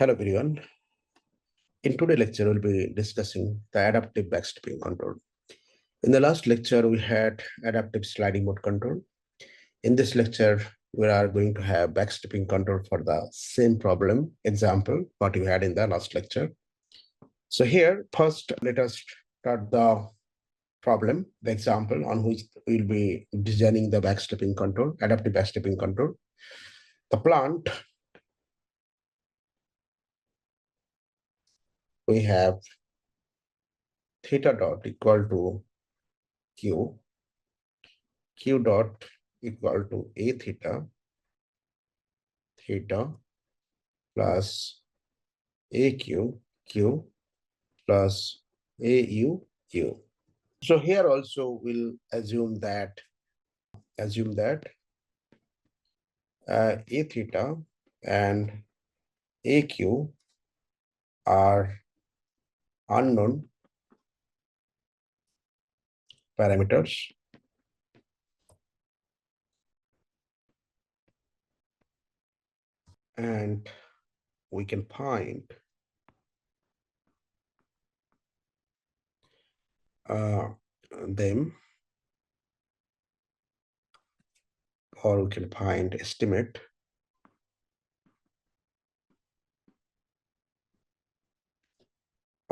Hello everyone. In today's lecture, we'll be discussing the adaptive backstepping control. In the last lecture, we had adaptive sliding mode control. In this lecture, we are going to have backstepping control for the same problem example what we had in the last lecture. So here, first, let us start the problem, the example on which we'll be designing the backstepping control, adaptive backstepping control. The plant, we have theta dot equal to q, q dot equal to a theta plus aq q plus au q. So here also we'll assume that a theta and aq are unknown parameters, and we can find them, or we can find estimate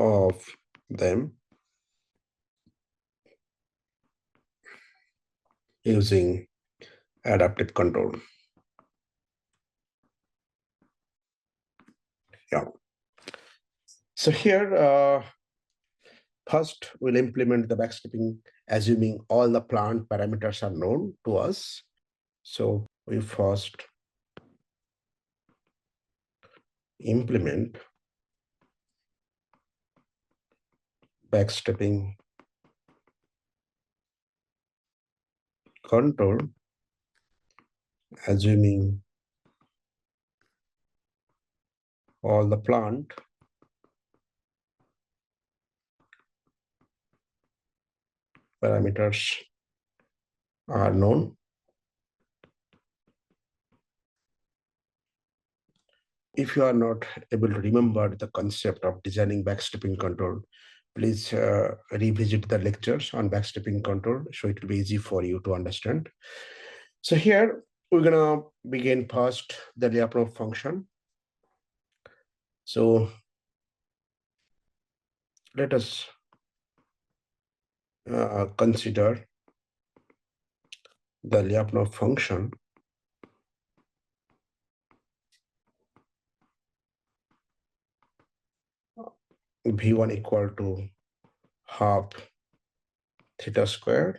of them using adaptive control. Yeah. So here, first we'll implement the backstepping, assuming all the plant parameters are known to us. So we first implement backstepping control, assuming all the plant parameters are known. If you are not able to remember the concept of designing backstepping control, please revisit the lectures on backstepping control, so it will be easy for you to understand. So here we're gonna begin first the Lyapunov function. So let us consider the Lyapunov function v1 equal to half theta squared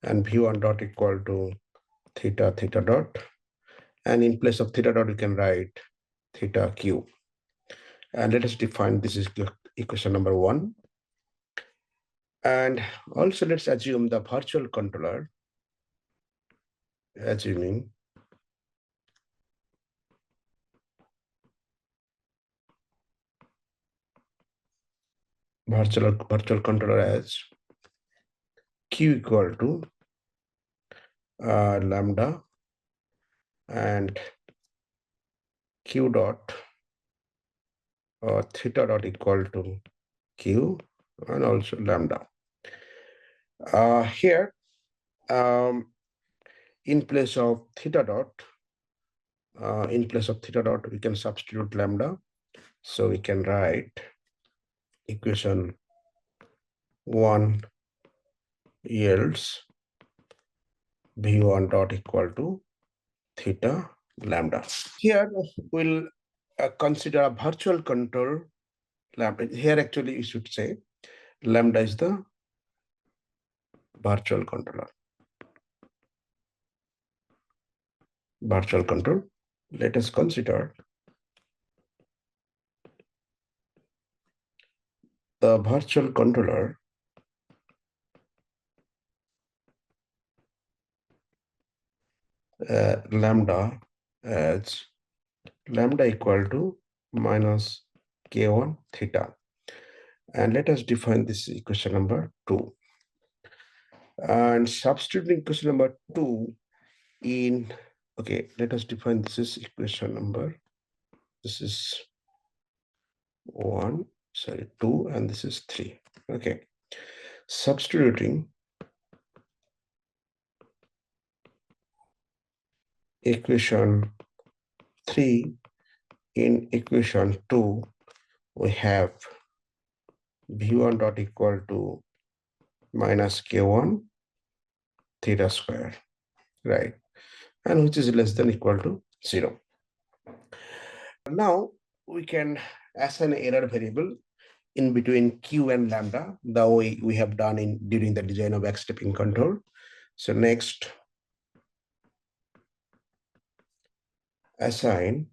and v1 dot equal to theta dot, and in place of theta dot you can write theta q. And let us define this is equation number 1. And also let's assume the virtual controller, assuming virtual controller as q equal to lambda and q dot or theta dot equal to q and also lambda. Here, in place of theta dot, we can substitute lambda. So we can write equation 1 yields v1 dot equal to theta lambda. Here we'll consider a virtual control lambda. Here actually you should say lambda is the virtual controller. Virtual control. Let us consider the virtual controller lambda as lambda equal to minus k1 theta. And let us define this equation number 2. And substituting equation number 2 in, okay, let us define this is equation number This is 1, sorry, 2, and this is 3. Okay. Substituting equation 3 in equation 2, we have v1 dot equal to minus k1 theta square, right? And which is less than equal to 0. Now we can assign error variable in between q and lambda, the way we have done in during the design of backstepping control. So next, assign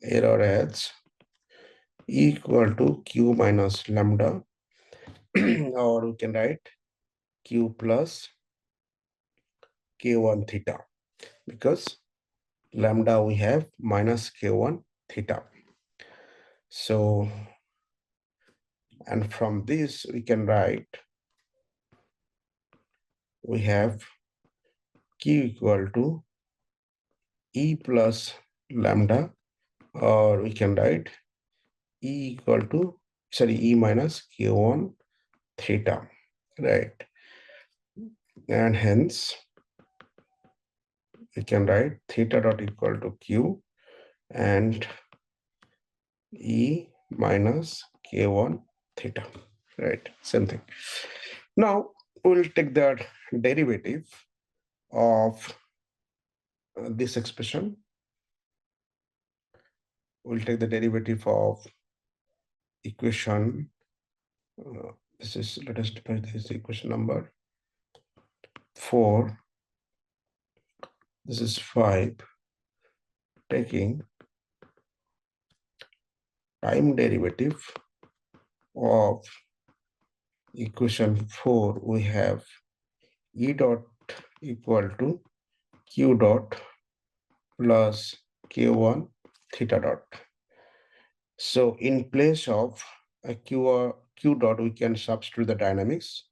error as equal to q minus lambda, or we can write q plus k1 theta, because lambda we have minus k1 theta. So, and from this we can write, we have q equal to e plus lambda, or we can write e equal to, sorry, e minus k1 theta, right? And hence we can write theta dot equal to q and e minus k1 theta, right? Same thing. Now we'll take the derivative of this expression. We'll take the derivative of equation. This is, let us define this equation number 4. This is 5. Taking time derivative of equation 4, we have e dot equal to q dot plus k1 theta dot. So in place of a q dot, we can substitute the dynamics.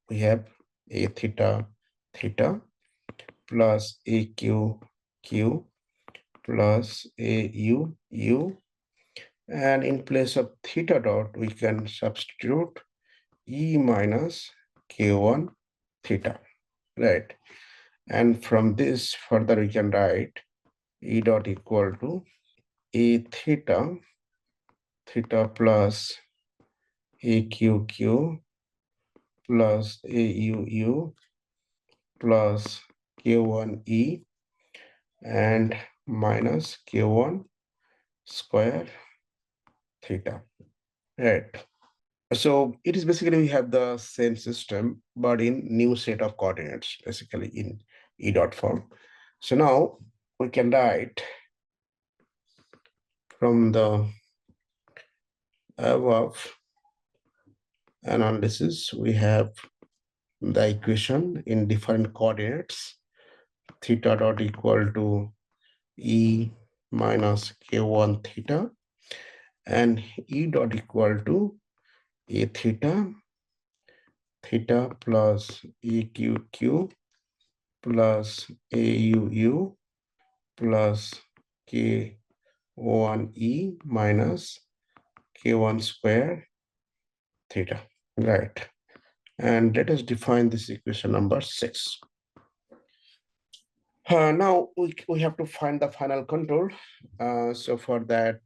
We have a theta theta plus a q q plus a u u, and in place of theta dot, we can substitute e minus k1 theta, right? And from this further we can write e dot equal to a theta plus a q q plus a u u plus k1 e and minus k1 square theta, right? So it is basically, we have the same system, but in new set of coordinates, basically in e dot form. So now we can write from the above analysis, we have the equation in different coordinates. Theta dot equal to e minus k1 theta, and e dot equal to a theta plus e q q plus a u u plus k1 e minus k1 square theta, right? And let us define this equation number 6. Now we have to find the final control. So for that,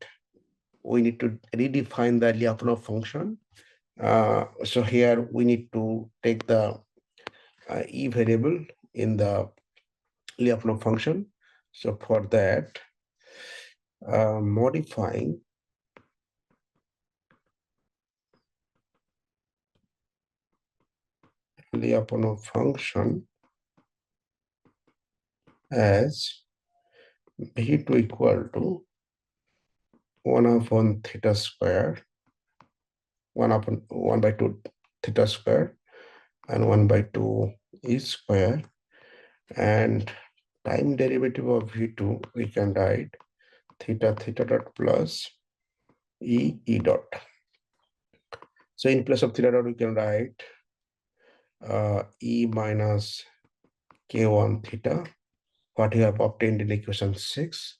we need to redefine the Lyapunov function. So here we need to take the e variable in the Lyapunov function. So for that, modifying Lyapunov function as v2 equal to 1 upon theta square, 1 by 2 theta square, and 1 by 2 e square, and time derivative of v2, we can write theta dot plus e dot. So in place of theta dot, we can write e minus k1 theta what you have obtained in equation 6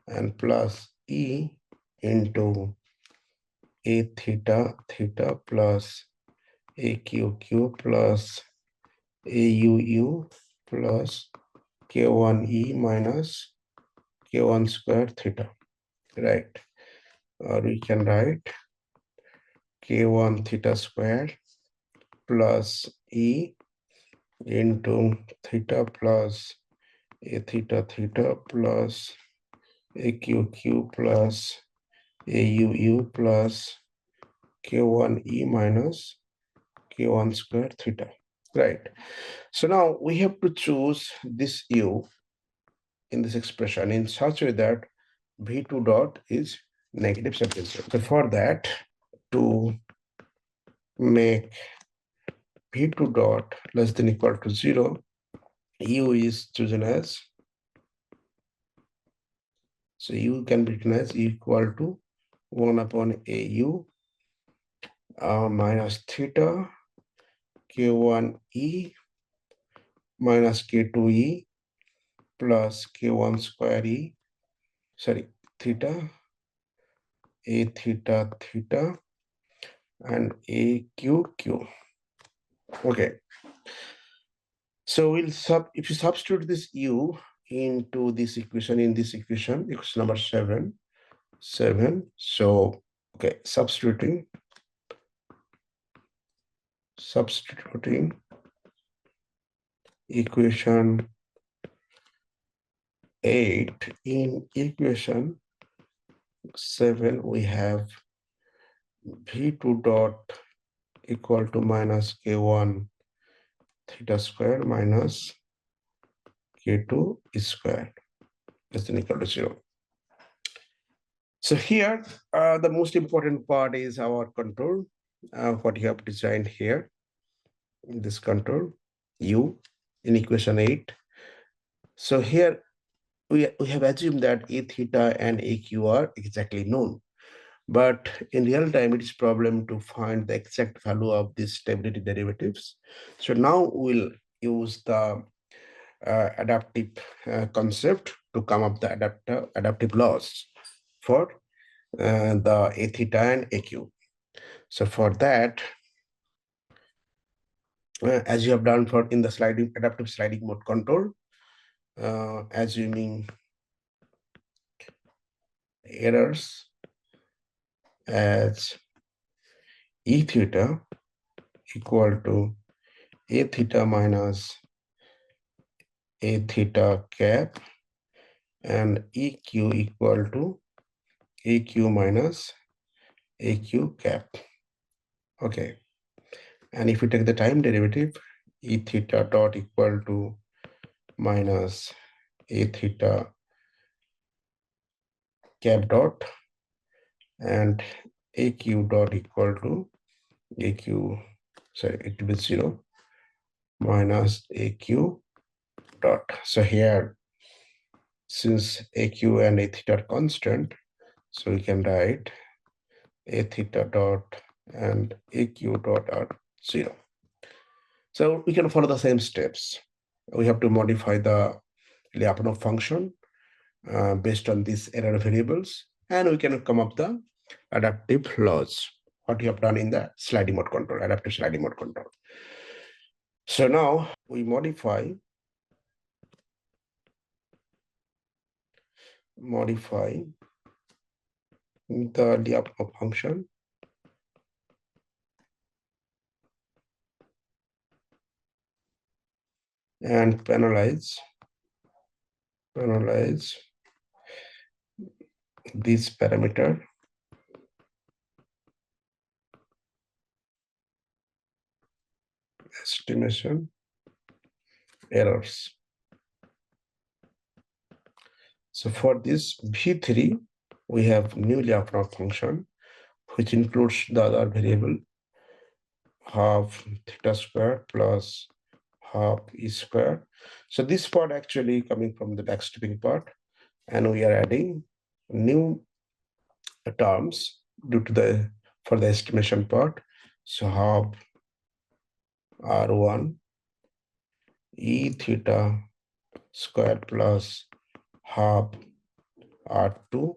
and plus E into A theta theta plus A Q Q plus A U U plus K1 E minus K1 square theta, right? Or we can write K1 theta square plus E into theta plus A theta theta plus A Q Q plus A U U plus K1 E minus K1 square theta, right? So now we have to choose this U in this expression in such a way that V2 dot is negative subtensor. So for that, to make V2 dot less than equal to 0, U is chosen as, so U can be written as equal to 1 upon AU minus theta K1E minus K2E plus K1 square E, sorry, theta, A theta theta, and AQQ. Okay. So if you substitute this U into this equation, equation number 7. So, okay, substituting equation 8 in equation 7, we have V2 dot equal to minus K1 theta square minus K2 square less than equal to 0. So here, the most important part is our control, what you have designed here, in this control, U in equation 8. So here, we have assumed that A theta and AQ are exactly known. But in real time, it is problem to find the exact value of these stability derivatives. So now we'll use the adaptive concept to come up the adaptive laws for the A theta and AQ. So for that, as you have done for in the adaptive sliding mode control, assuming errors as E theta equal to A theta minus A theta cap and EQ equal to AQ minus AQ cap. Okay. And if we take the time derivative, E theta dot equal to minus A theta cap dot and AQ dot equal to AQ, sorry, it will be 0 minus AQ dot. So here, since AQ and A theta are constant, so we can write A theta dot and AQ dot are 0. So we can follow the same steps. We have to modify the Lyapunov function based on these error variables, and we can come up the adaptive laws, what you have done in the sliding mode control, adaptive sliding mode control. So now we modify the Lyapunov function and penalize this parameter estimation errors. So for this V3, we have new Lyapunov function, which includes the other variable half theta square plus half E square. So this part actually coming from the backstepping part, and we are adding new terms for the estimation part. So half R1 E theta square plus half R2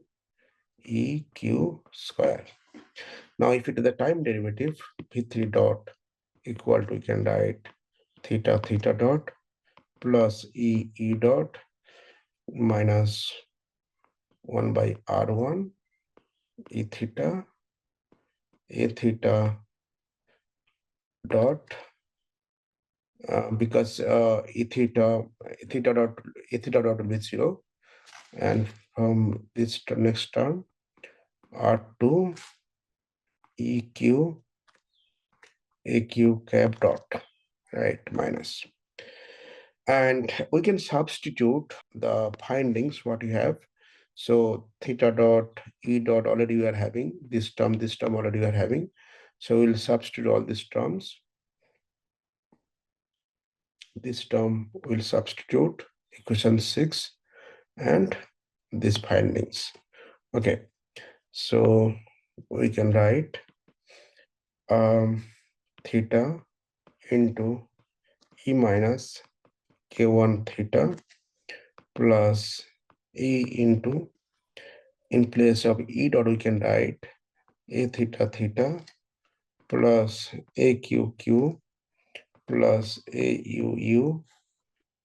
EQ square. Now, if it is the time derivative, P3 dot equal to, we can write theta theta dot plus E dot minus 1 by R1 E theta A theta dot because theta dot will be 0, and from this next term R2 EQ AQ cap dot, right, minus. And we can substitute the findings what you have. So theta dot E dot already we are having, this term already we are having. So we'll substitute all these terms. This term will substitute equation 6 and these findings. Okay, so we can write theta into E minus K1 theta plus E into, in place of E dot we can write A theta theta plus AQQ plus AUU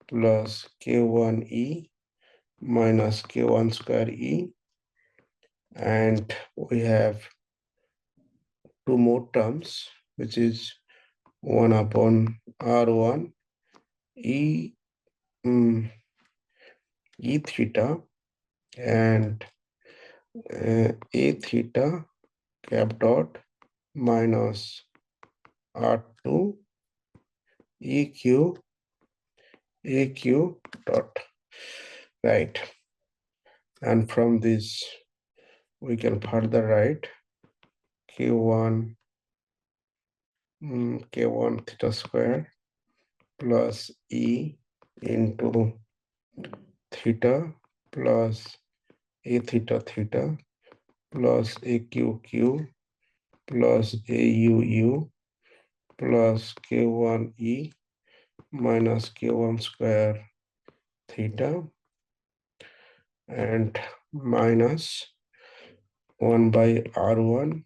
plus K1E minus K1 square E, and we have two more terms, which is 1 upon R1 E E theta and A theta cap dot minus R2 EQ AQ dot, right? And from this we can further write K1 theta square plus E into theta plus A theta theta plus AQQ plus AUU plus K1E minus K1 square theta and minus 1 by R1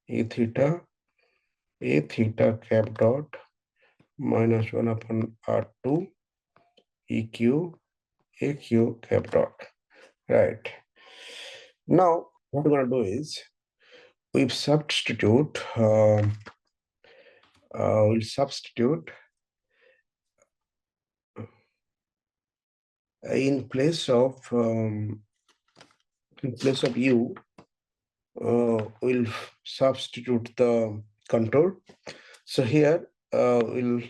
A theta cap dot minus 1 upon R2 EQ AQ cap dot, right? Now, what we're going to do is we'll substitute in place of U, we'll substitute the contour. So here in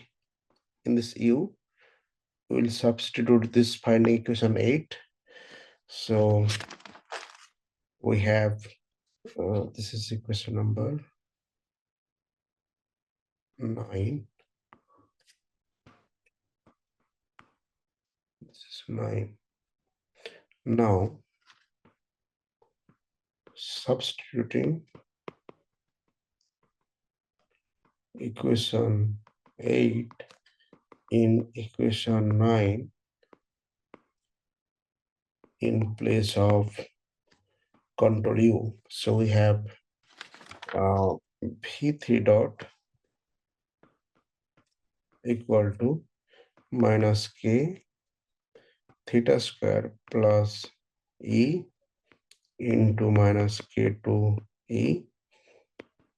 this U, we'll substitute this finding equation 8. So we have this is equation number 9. This is 9. Now substituting equation 8 in equation 9 in place of control U. So we have P3 dot equal to minus K theta square plus E into minus K2 E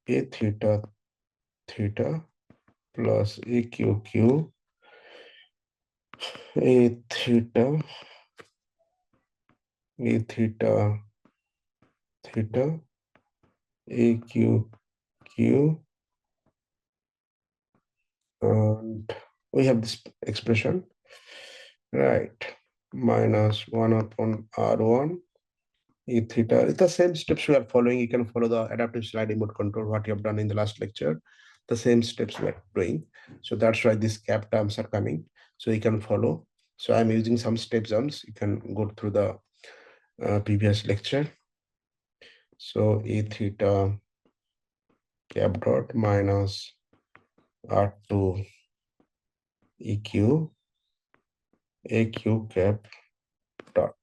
A theta theta plus AQQ A theta theta AQQ, and we have this expression, right, minus 1 upon R1 E theta. It's the same steps we are following. You can follow the adaptive sliding mode control, what you have done in the last lecture. The same steps we are doing. So that's why these cap terms are coming. So you can follow. So I'm using some step terms. You can go through the previous lecture. So E theta cap dot minus R2 EQ AQ cap dot.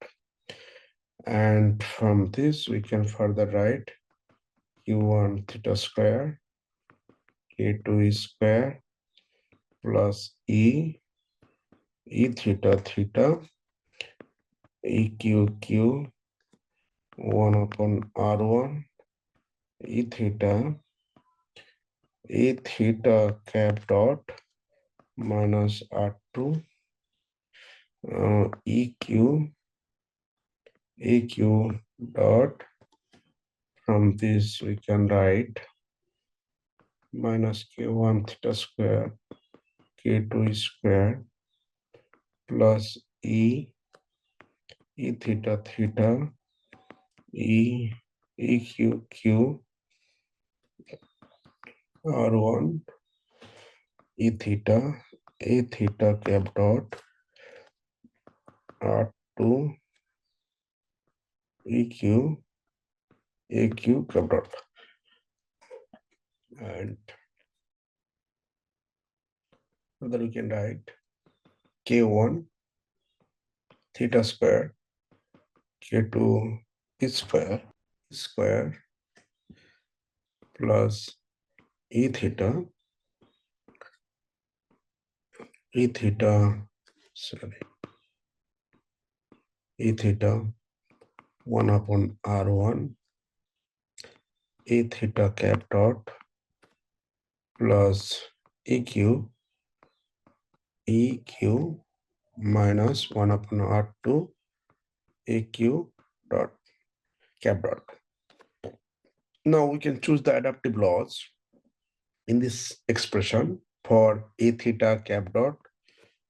And from this, we can further write Q1 theta square, K2 square plus E theta theta, EQ 1 upon R1, E theta cap dot minus R2, AQ dot. From this, we can write minus K1 theta square, K2 square plus E theta theta, EQ R1, E theta, A theta cap dot R2, AQ cap dot. And further we can write K1 theta square, K2 square plus E theta, E theta 1 upon R1, E theta cap dot plus EQ minus 1 upon R2, AQ dot cap dot. Now we can choose the adaptive laws in this expression for A theta cap dot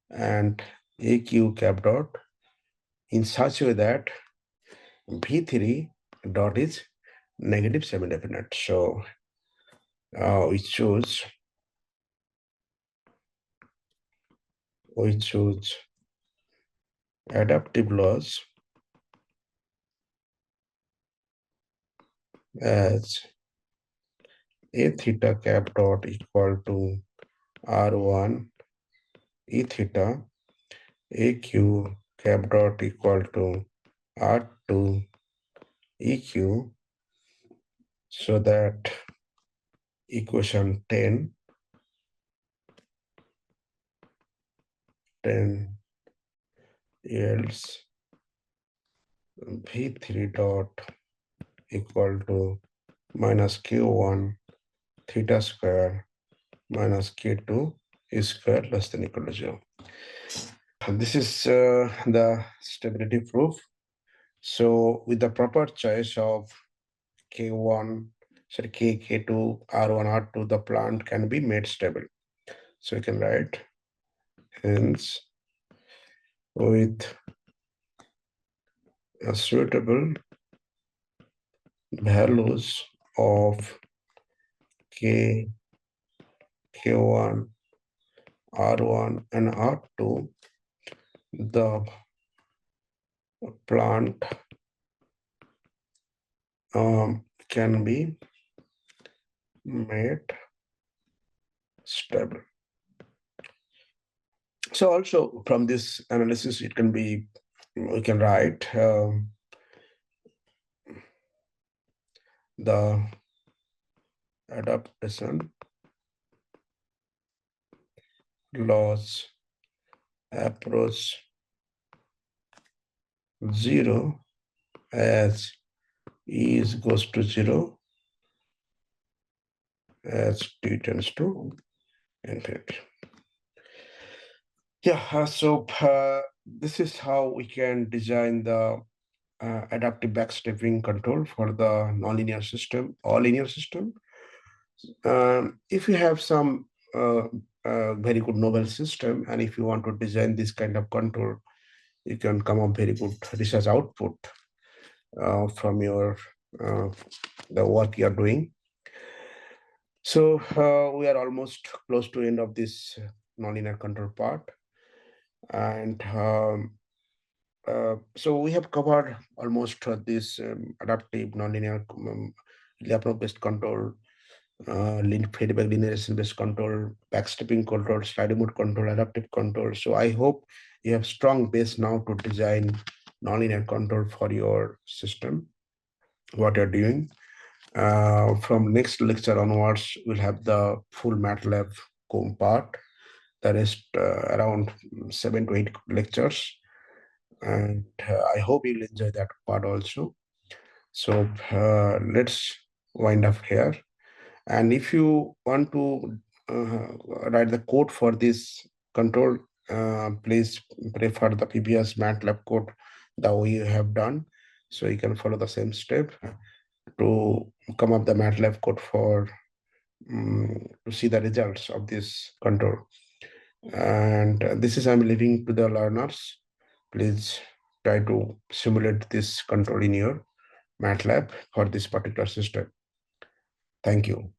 and AQ cap dot in such a way that V3 dot is negative semi-definite. So we choose adaptive laws as A theta cap dot equal to R1 E theta, AQ cap dot equal to R2 EQ, so that equation 10 yields V3 dot equal to minus Q1 theta square minus K2 square less than equal to 0. And this is the stability proof. So with the proper choice of K1, sorry, K2, R1, R2, the plant can be made stable. So you can write, hence, with a suitable values of K, K1, R1, and R2, the plant can be made stable. So also from this analysis, it can be, we can write the adaptation loss approach 0 as E goes to 0 as T tends to infinity. Yeah, so this is how we can design the adaptive backstepping control for the nonlinear system or linear system. If you have some very good novel system, and if you want to design this kind of control, you can come up very good research output from your the work you are doing. So we are almost close to end of this nonlinear control part, and so we have covered almost this adaptive nonlinear Lyapunov-based control feedback linearization based control, backstepping control, sliding mode control, adaptive control. So I hope you have strong base now to design nonlinear control for your system, what you're doing. From next lecture onwards, we'll have the full MATLAB COM part. That is around 7 to 8 lectures. And I hope you'll enjoy that part also. So let's wind up here. And if you want to write the code for this control, please prefer the previous MATLAB code that we have done. So you can follow the same step to come up the MATLAB code for to see the results of this control. And this is I'm leaving to the learners. Please try to simulate this control in your MATLAB for this particular system. Thank you.